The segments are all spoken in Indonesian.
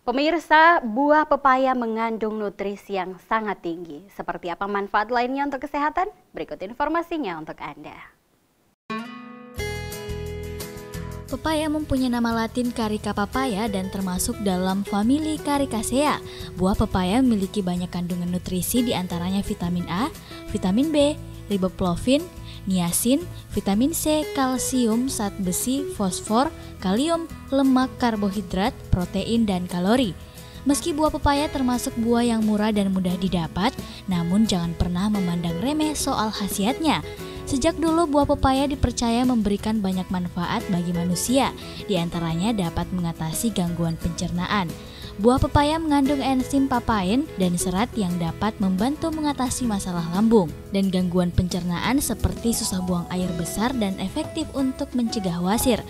Pemirsa, buah pepaya mengandung nutrisi yang sangat tinggi. Seperti apa manfaat lainnya untuk kesehatan? Berikut informasinya untuk Anda. Pepaya mempunyai nama latin Carica papaya dan termasuk dalam famili Caricaceae. Buah pepaya memiliki banyak kandungan nutrisi diantaranya vitamin A, vitamin B, riboflavin, niacin, vitamin C, kalsium, zat besi, fosfor, kalium, lemak, karbohidrat, protein, dan kalori. Meski buah pepaya termasuk buah yang murah dan mudah didapat, namun jangan pernah memandang remeh soal khasiatnya. Sejak dulu buah pepaya dipercaya memberikan banyak manfaat bagi manusia, di antaranya dapat mengatasi gangguan pencernaan. Buah pepaya mengandung enzim papain dan serat yang dapat membantu mengatasi masalah lambung dan gangguan pencernaan seperti susah buang air besar dan efektif untuk mencegah wasir.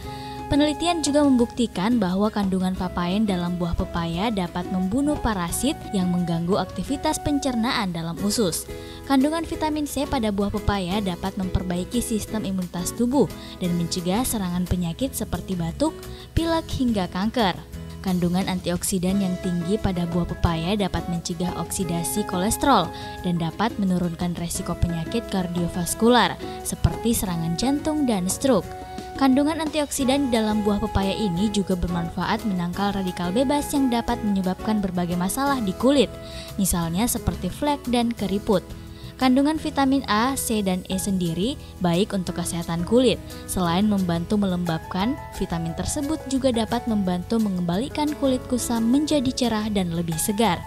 Penelitian juga membuktikan bahwa kandungan papain dalam buah pepaya dapat membunuh parasit yang mengganggu aktivitas pencernaan dalam usus. Kandungan vitamin C pada buah pepaya dapat memperbaiki sistem imunitas tubuh dan mencegah serangan penyakit seperti batuk, pilek, hingga kanker. Kandungan antioksidan yang tinggi pada buah pepaya dapat mencegah oksidasi kolesterol dan dapat menurunkan resiko penyakit kardiovaskular seperti serangan jantung dan stroke. Kandungan antioksidan di dalam buah pepaya ini juga bermanfaat menangkal radikal bebas yang dapat menyebabkan berbagai masalah di kulit, misalnya seperti flek dan keriput. Kandungan vitamin A, C, dan E sendiri baik untuk kesehatan kulit. Selain membantu melembabkan, vitamin tersebut juga dapat membantu mengembalikan kulit kusam menjadi cerah dan lebih segar.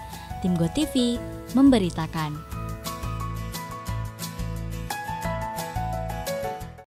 Tim GoTV memberitakan.